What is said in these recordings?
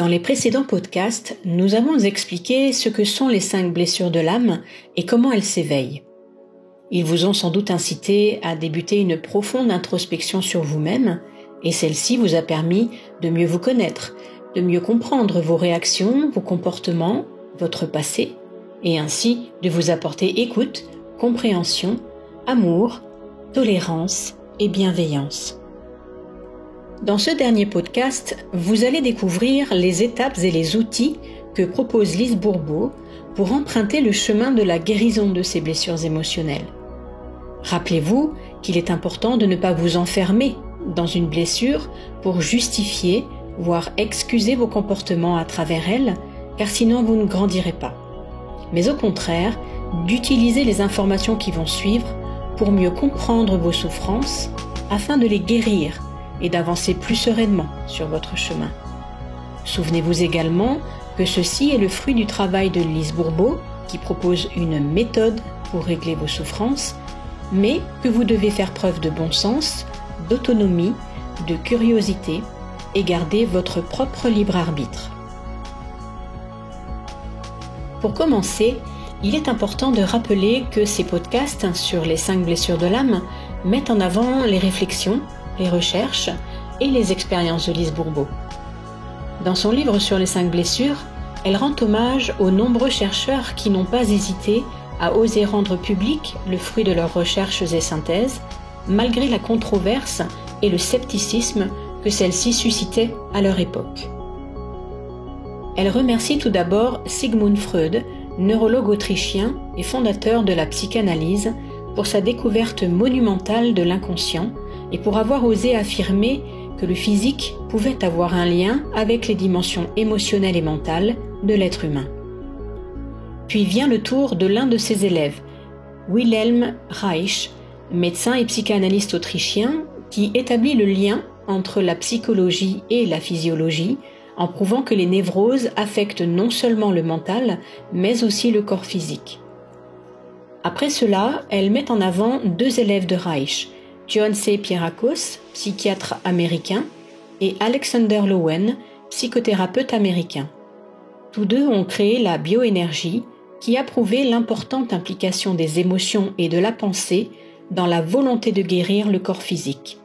Dans les précédents podcasts, nous avons expliqué ce que sont les 5 blessures de l'âme et comment elles s'éveillent. Ils vous ont sans doute incité à débuter une profonde introspection sur vous-même et celle-ci vous a permis de mieux vous connaître, de mieux comprendre vos réactions, vos comportements, votre passé et ainsi de vous apporter écoute, compréhension, amour, tolérance et bienveillance. Dans ce dernier podcast, vous allez découvrir les étapes et les outils que propose Lise Bourbeau pour emprunter le chemin de la guérison de ces blessures émotionnelles. Rappelez-vous qu'il est important de ne pas vous enfermer dans une blessure pour justifier, voire excuser vos comportements à travers elle, car sinon vous ne grandirez pas. Mais au contraire, d'utiliser les informations qui vont suivre pour mieux comprendre vos souffrances afin de les guérir et d'avancer plus sereinement sur votre chemin. Souvenez-vous également que ceci est le fruit du travail de Lise Bourbeau qui propose une méthode pour régler vos souffrances, mais que vous devez faire preuve de bon sens, d'autonomie, de curiosité et garder votre propre libre arbitre. Pour commencer, il est important de rappeler que ces podcasts sur les 5 blessures de l'âme mettent en avant les réflexions, les recherches et les expériences de Lise Bourbeau. Dans son livre sur les 5 blessures, elle rend hommage aux nombreux chercheurs qui n'ont pas hésité à oser rendre public le fruit de leurs recherches et synthèses, malgré la controverse et le scepticisme que celles-ci suscitaient à leur époque. Elle remercie tout d'abord Sigmund Freud, neurologue autrichien et fondateur de la psychanalyse, pour sa découverte monumentale de l'inconscient et pour avoir osé affirmer que le physique pouvait avoir un lien avec les dimensions émotionnelles et mentales de l'être humain. Puis vient le tour de l'un de ses élèves, Wilhelm Reich, médecin et psychanalyste autrichien, qui établit le lien entre la psychologie et la physiologie, en prouvant que les névroses affectent non seulement le mental, mais aussi le corps physique. Après cela, elle met en avant 2 élèves de Reich, John C. Pierrakos, psychiatre américain, et Alexander Lowen, psychothérapeute américain. Tous 2 ont créé la bioénergie, qui a prouvé l'importante implication des émotions et de la pensée dans la volonté de guérir le corps physique.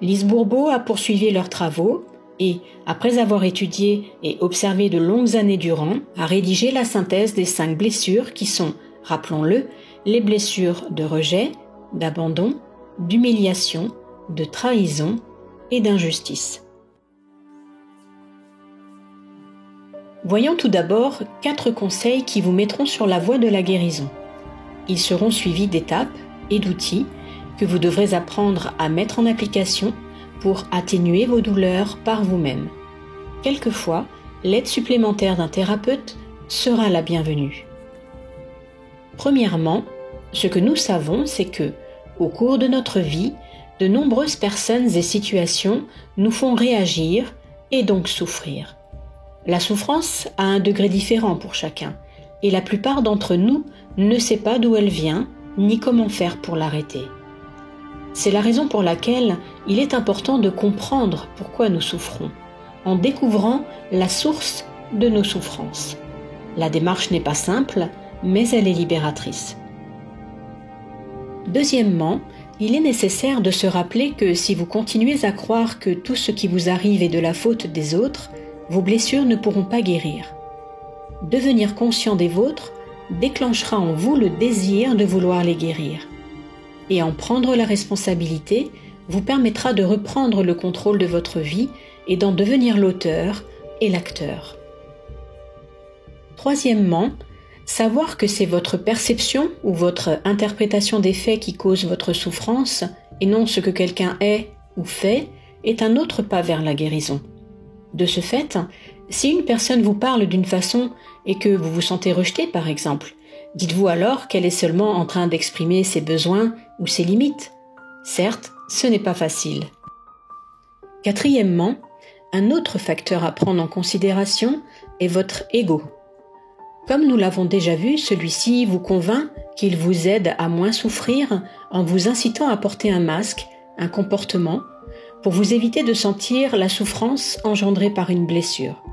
Lise Bourbeau a poursuivi leurs travaux et, après avoir étudié et observé de longues années durant, a rédigé la synthèse des 5 blessures qui sont, rappelons-le, les blessures de rejet, d'abandon, d'humiliation, de trahison et d'injustice. Voyons tout d'abord 4 conseils qui vous mettront sur la voie de la guérison. Ils seront suivis d'étapes et d'outils que vous devrez apprendre à mettre en application pour atténuer vos douleurs par vous-même. Quelquefois, l'aide supplémentaire d'un thérapeute sera la bienvenue. Premièrement, ce que nous savons, c'est que, au cours de notre vie, de nombreuses personnes et situations nous font réagir et donc souffrir. La souffrance a un degré différent pour chacun, et la plupart d'entre nous ne sait pas d'où elle vient, ni comment faire pour l'arrêter. C'est la raison pour laquelle il est important de comprendre pourquoi nous souffrons, en découvrant la source de nos souffrances. La démarche n'est pas simple, mais elle est libératrice. Deuxièmement, il est nécessaire de se rappeler que si vous continuez à croire que tout ce qui vous arrive est de la faute des autres, vos blessures ne pourront pas guérir. Devenir conscient des vôtres déclenchera en vous le désir de vouloir les guérir. Et en prendre la responsabilité vous permettra de reprendre le contrôle de votre vie et d'en devenir l'auteur et l'acteur. Troisièmement, savoir que c'est votre perception ou votre interprétation des faits qui cause votre souffrance et non ce que quelqu'un est ou fait est un autre pas vers la guérison. De ce fait, si une personne vous parle d'une façon et que vous vous sentez rejeté par exemple, dites-vous alors qu'elle est seulement en train d'exprimer ses besoins ou ses limites. Certes, ce n'est pas facile. Quatrièmement, un autre facteur à prendre en considération est votre ego. Comme nous l'avons déjà vu, celui-ci vous convainc qu'il vous aide à moins souffrir en vous incitant à porter un masque, un comportement, pour vous éviter de sentir la souffrance engendrée par une blessure.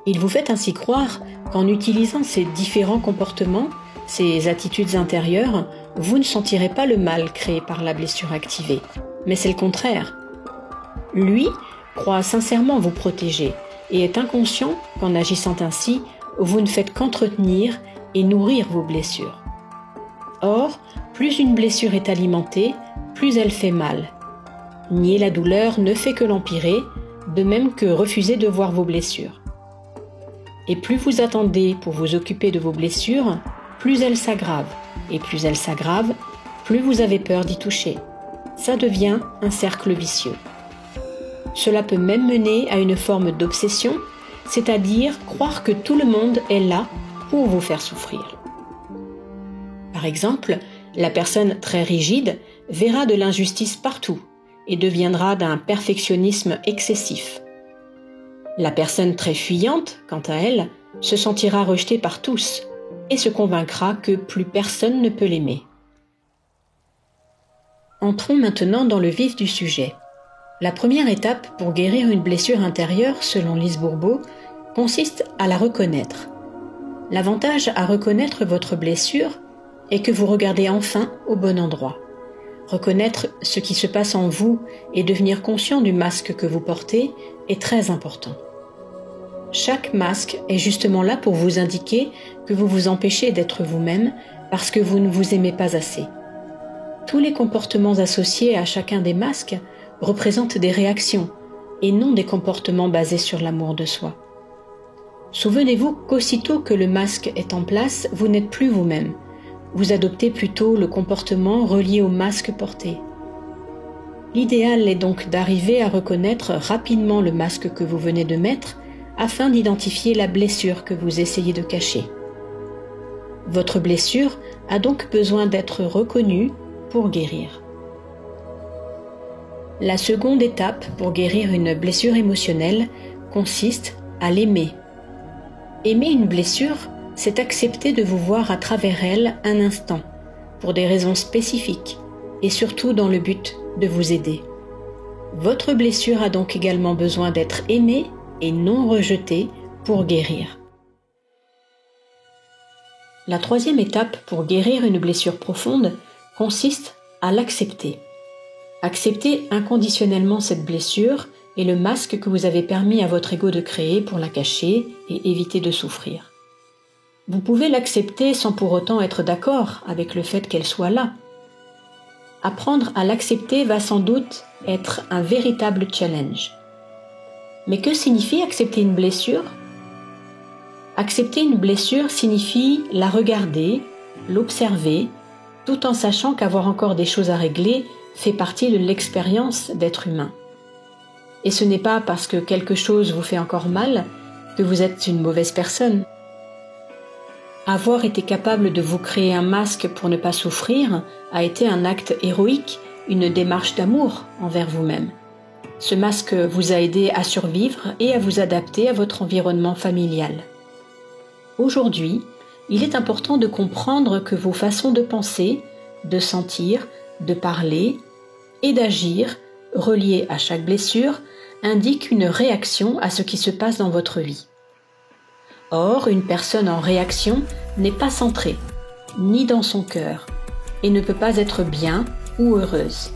Il vous fait ainsi croire qu'en utilisant ces différents comportements, ces attitudes intérieures, vous ne sentirez pas le mal créé par la blessure activée. Mais c'est le contraire. Lui croit sincèrement vous protéger et est inconscient qu'en agissant ainsi, vous ne faites qu'entretenir et nourrir vos blessures. Or, plus une blessure est alimentée, plus elle fait mal. Nier la douleur ne fait que l'empirer, de même que refuser de voir vos blessures. Et plus vous attendez pour vous occuper de vos blessures, plus elles s'aggravent. Et plus elles s'aggravent, plus vous avez peur d'y toucher. Ça devient un cercle vicieux. Cela peut même mener à une forme d'obsession, c'est-à-dire croire que tout le monde est là pour vous faire souffrir. Par exemple, la personne très rigide verra de l'injustice partout et deviendra d'un perfectionnisme excessif. La personne très fuyante, quant à elle, se sentira rejetée par tous et se convaincra que plus personne ne peut l'aimer. Entrons maintenant dans le vif du sujet. La première étape pour guérir une blessure intérieure, selon Lise Bourbeau, consiste à la reconnaître. L'avantage à reconnaître votre blessure est que vous regardez enfin au bon endroit. Reconnaître ce qui se passe en vous et devenir conscient du masque que vous portez est très important. Chaque masque est justement là pour vous indiquer que vous vous empêchez d'être vous-même parce que vous ne vous aimez pas assez. Tous les comportements associés à chacun des masques représentent des réactions et non des comportements basés sur l'amour de soi. Souvenez-vous qu'aussitôt que le masque est en place, vous n'êtes plus vous-même. Vous adoptez plutôt le comportement relié au masque porté. L'idéal est donc d'arriver à reconnaître rapidement le masque que vous venez de mettre afin d'identifier la blessure que vous essayez de cacher. Votre blessure a donc besoin d'être reconnue pour guérir. La seconde étape pour guérir une blessure émotionnelle consiste à l'aimer. Aimer une blessure, c'est accepter de vous voir à travers elle un instant, pour des raisons spécifiques, et surtout dans le but de vous aider. Votre blessure a donc également besoin d'être aimée et non rejetée pour guérir. La troisième étape pour guérir une blessure profonde consiste à l'accepter. Accepter inconditionnellement cette blessure et le masque que vous avez permis à votre ego de créer pour la cacher et éviter de souffrir. Vous pouvez l'accepter sans pour autant être d'accord avec le fait qu'elle soit là. Apprendre à l'accepter va sans doute être un véritable challenge. Mais que signifie accepter une blessure ? Accepter une blessure signifie la regarder, l'observer, tout en sachant qu'avoir encore des choses à régler fait partie de l'expérience d'être humain. Et ce n'est pas parce que quelque chose vous fait encore mal que vous êtes une mauvaise personne. Avoir été capable de vous créer un masque pour ne pas souffrir a été un acte héroïque, une démarche d'amour envers vous-même. Ce masque vous a aidé à survivre et à vous adapter à votre environnement familial. Aujourd'hui, il est important de comprendre que vos façons de penser, de sentir, de parler et d'agir, reliées à chaque blessure, indiquent une réaction à ce qui se passe dans votre vie. Or, une personne en réaction n'est pas centrée, ni dans son cœur, et ne peut pas être bien ou heureuse.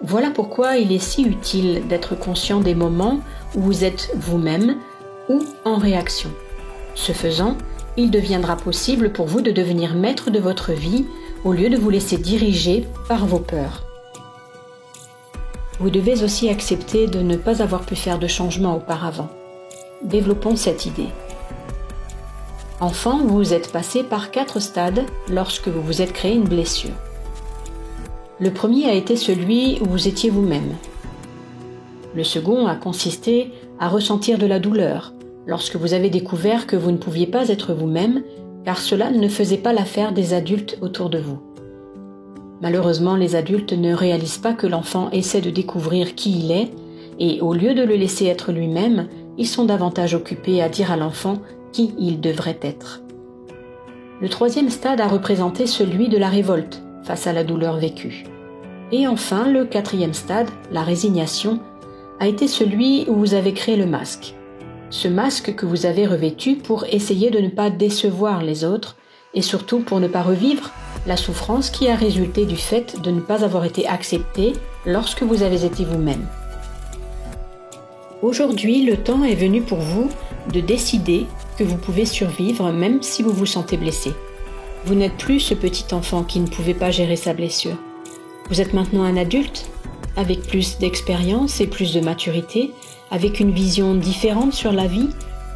Voilà pourquoi il est si utile d'être conscient des moments où vous êtes vous-même ou en réaction. Ce faisant, il deviendra possible pour vous de devenir maître de votre vie au lieu de vous laisser diriger par vos peurs. Vous devez aussi accepter de ne pas avoir pu faire de changement auparavant. Développons cette idée. Enfant, vous êtes passé par 4 stades lorsque vous vous êtes créé une blessure. Le premier a été celui où vous étiez vous-même. Le second a consisté à ressentir de la douleur lorsque vous avez découvert que vous ne pouviez pas être vous-même car cela ne faisait pas l'affaire des adultes autour de vous. Malheureusement, les adultes ne réalisent pas que l'enfant essaie de découvrir qui il est et au lieu de le laisser être lui-même, ils sont davantage occupés à dire à l'enfant qui il devrait être. Le troisième stade a représenté celui de la révolte face à la douleur vécue. Et enfin, le quatrième stade, la résignation, a été celui où vous avez créé le masque. Ce masque que vous avez revêtu pour essayer de ne pas décevoir les autres et surtout pour ne pas revivre la souffrance qui a résulté du fait de ne pas avoir été accepté lorsque vous avez été vous-même. Aujourd'hui, le temps est venu pour vous de décider que vous pouvez survivre même si vous vous sentez blessé. Vous n'êtes plus ce petit enfant qui ne pouvait pas gérer sa blessure. Vous êtes maintenant un adulte, avec plus d'expérience et plus de maturité, avec une vision différente sur la vie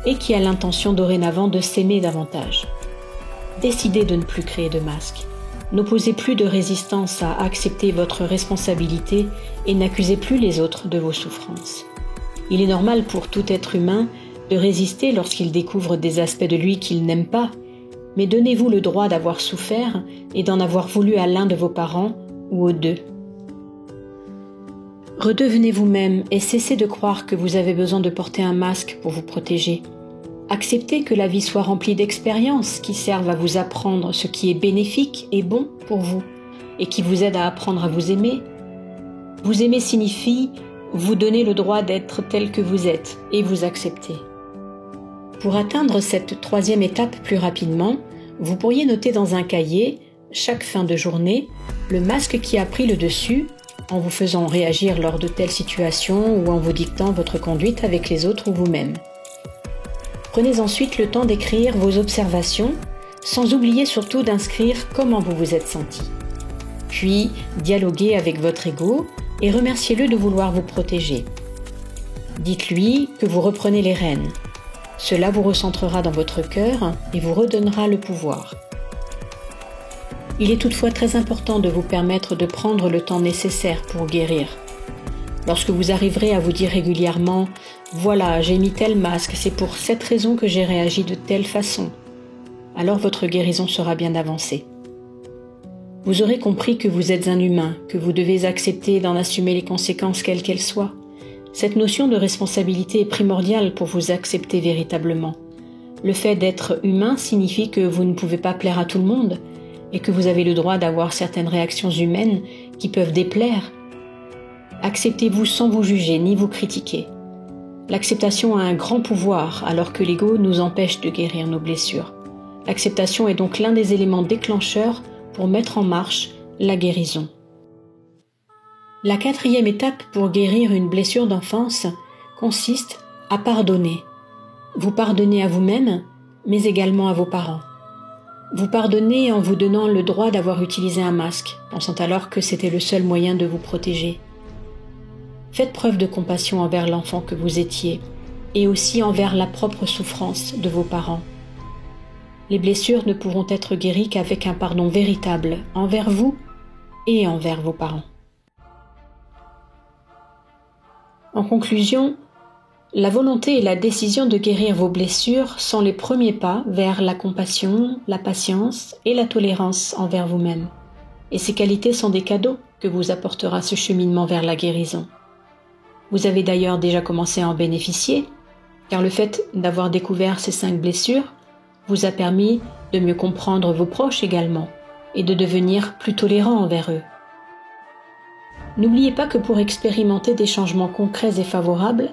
et qui a l'intention dorénavant de s'aimer davantage. Décidez de ne plus créer de masque. N'opposez plus de résistance à accepter votre responsabilité et n'accusez plus les autres de vos souffrances. Il est normal pour tout être humain de résister lorsqu'il découvre des aspects de lui qu'il n'aime pas, mais donnez-vous le droit d'avoir souffert et d'en avoir voulu à l'un de vos parents ou aux deux. Redevenez vous-même et cessez de croire que vous avez besoin de porter un masque pour vous protéger. Acceptez que la vie soit remplie d'expériences qui servent à vous apprendre ce qui est bénéfique et bon pour vous et qui vous aident à apprendre à vous aimer. Vous aimer signifie vous donner le droit d'être tel que vous êtes et vous accepter. Pour atteindre cette troisième étape plus rapidement, vous pourriez noter dans un cahier, chaque fin de journée, le masque qui a pris le dessus en vous faisant réagir lors de telles situations ou en vous dictant votre conduite avec les autres ou vous-même. Prenez ensuite le temps d'écrire vos observations, sans oublier surtout d'inscrire comment vous vous êtes senti. Puis, dialoguez avec votre ego et remerciez-le de vouloir vous protéger. Dites-lui que vous reprenez les rênes. Cela vous recentrera dans votre cœur et vous redonnera le pouvoir. Il est toutefois très important de vous permettre de prendre le temps nécessaire pour guérir. Lorsque vous arriverez à vous dire régulièrement « Voilà, j'ai mis tel masque, c'est pour cette raison que j'ai réagi de telle façon », alors votre guérison sera bien avancée. Vous aurez compris que vous êtes un humain, que vous devez accepter d'en assumer les conséquences quelles qu'elles soient. Cette notion de responsabilité est primordiale pour vous accepter véritablement. Le fait d'être humain signifie que vous ne pouvez pas plaire à tout le monde et que vous avez le droit d'avoir certaines réactions humaines qui peuvent déplaire. Acceptez-vous sans vous juger ni vous critiquer. L'acceptation a un grand pouvoir alors que l'ego nous empêche de guérir nos blessures. L'acceptation est donc l'un des éléments déclencheurs pour mettre en marche la guérison. La quatrième étape pour guérir une blessure d'enfance consiste à pardonner. Vous pardonnez à vous-même, mais également à vos parents. Vous pardonnez en vous donnant le droit d'avoir utilisé un masque, pensant alors que c'était le seul moyen de vous protéger. Faites preuve de compassion envers l'enfant que vous étiez et aussi envers la propre souffrance de vos parents. Les blessures ne pourront être guéries qu'avec un pardon véritable envers vous et envers vos parents. En conclusion, la volonté et la décision de guérir vos blessures sont les premiers pas vers la compassion, la patience et la tolérance envers vous-même. Et ces qualités sont des cadeaux que vous apportera ce cheminement vers la guérison. Vous avez d'ailleurs déjà commencé à en bénéficier, car le fait d'avoir découvert ces 5 blessures vous a permis de mieux comprendre vos proches également et de devenir plus tolérant envers eux. N'oubliez pas que pour expérimenter des changements concrets et favorables,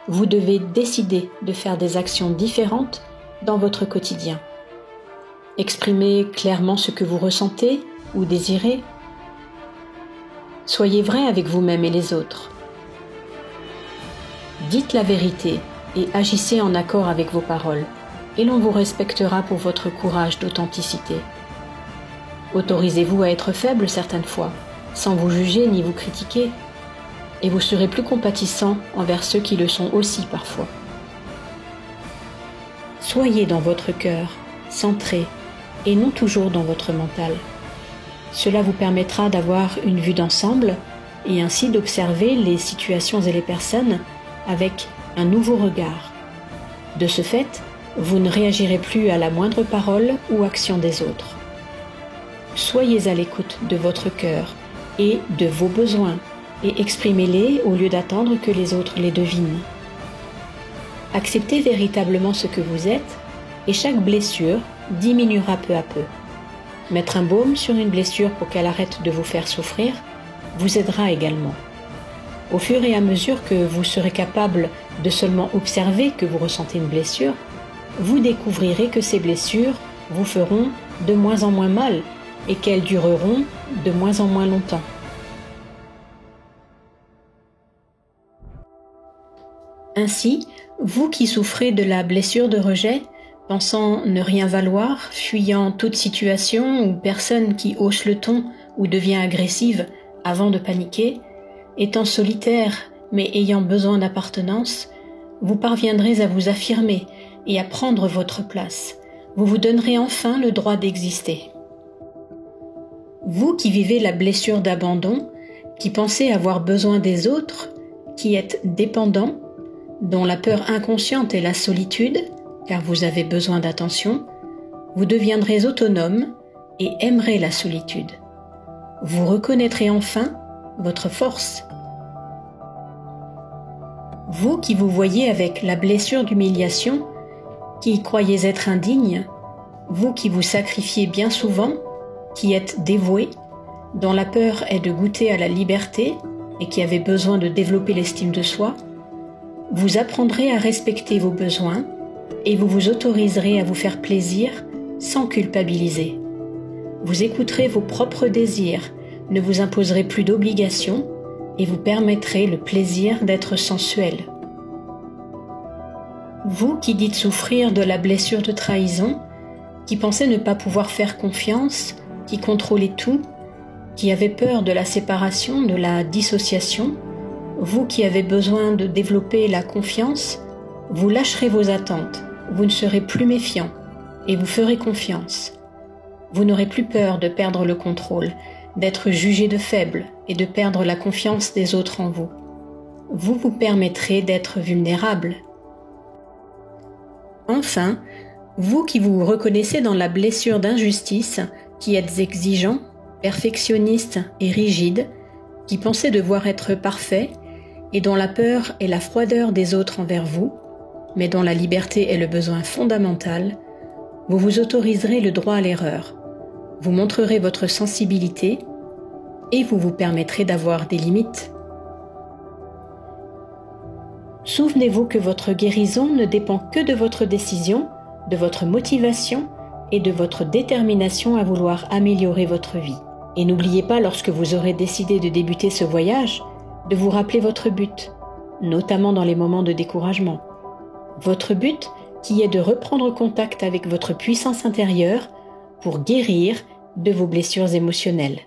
vous devez décider de faire des actions différentes dans votre quotidien. Exprimez clairement ce que vous ressentez ou désirez. Soyez vrai avec vous-même et les autres. Dites la vérité et agissez en accord avec vos paroles, et l'on vous respectera pour votre courage d'authenticité. Autorisez-vous à être faible certaines fois, sans vous juger ni vous critiquer, et vous serez plus compatissant envers ceux qui le sont aussi parfois. Soyez dans votre cœur, centré, et non toujours dans votre mental. Cela vous permettra d'avoir une vue d'ensemble et ainsi d'observer les situations et les personnes avec un nouveau regard. De ce fait, vous ne réagirez plus à la moindre parole ou action des autres. Soyez à l'écoute de votre cœur et de vos besoins et exprimez-les au lieu d'attendre que les autres les devinent. Acceptez véritablement ce que vous êtes et chaque blessure diminuera peu à peu. Mettre un baume sur une blessure pour qu'elle arrête de vous faire souffrir, vous aidera également. Au fur et à mesure que vous serez capable de seulement observer que vous ressentez une blessure, vous découvrirez que ces blessures vous feront de moins en moins mal et qu'elles dureront de moins en moins longtemps. Ainsi, vous qui souffrez de la blessure de rejet, pensant ne rien valoir, fuyant toute situation ou personne qui hausse le ton ou devient agressive avant de paniquer, étant solitaire mais ayant besoin d'appartenance, vous parviendrez à vous affirmer et à prendre votre place. Vous vous donnerez enfin le droit d'exister. Vous qui vivez la blessure d'abandon, qui pensez avoir besoin des autres, qui êtes dépendant, dont la peur inconsciente est la solitude, car vous avez besoin d'attention, vous deviendrez autonome et aimerez la solitude. Vous reconnaîtrez enfin votre force. Vous qui vous voyez avec la blessure d'humiliation, qui croyez être indigne, vous qui vous sacrifiez bien souvent, qui êtes dévoué, dont la peur est de goûter à la liberté et qui avez besoin de développer l'estime de soi, vous apprendrez à respecter vos besoins et vous vous autoriserez à vous faire plaisir sans culpabiliser. Vous écouterez vos propres désirs, ne vous imposerez plus d'obligations et vous permettrez le plaisir d'être sensuel. Vous qui dites souffrir de la blessure de trahison, qui pensez ne pas pouvoir faire confiance, qui contrôlez tout, qui avez peur de la séparation, de la dissociation, vous qui avez besoin de développer la confiance, vous lâcherez vos attentes, vous ne serez plus méfiant et vous ferez confiance. Vous n'aurez plus peur de perdre le contrôle, d'être jugé de faible et de perdre la confiance des autres en vous. Vous vous permettrez d'être vulnérable. Enfin, vous qui vous reconnaissez dans la blessure d'injustice, qui êtes exigeant, perfectionniste et rigide, qui pensez devoir être parfait et dont la peur est la froideur des autres envers vous, mais dont la liberté est le besoin fondamental, vous vous autoriserez le droit à l'erreur. Vous montrerez votre sensibilité et vous vous permettrez d'avoir des limites. Souvenez-vous que votre guérison ne dépend que de votre décision, de votre motivation et de votre détermination à vouloir améliorer votre vie. Et n'oubliez pas, lorsque vous aurez décidé de débuter ce voyage, de vous rappeler votre but, notamment dans les moments de découragement. Votre but qui est de reprendre contact avec votre puissance intérieure pour guérir de vos blessures émotionnelles.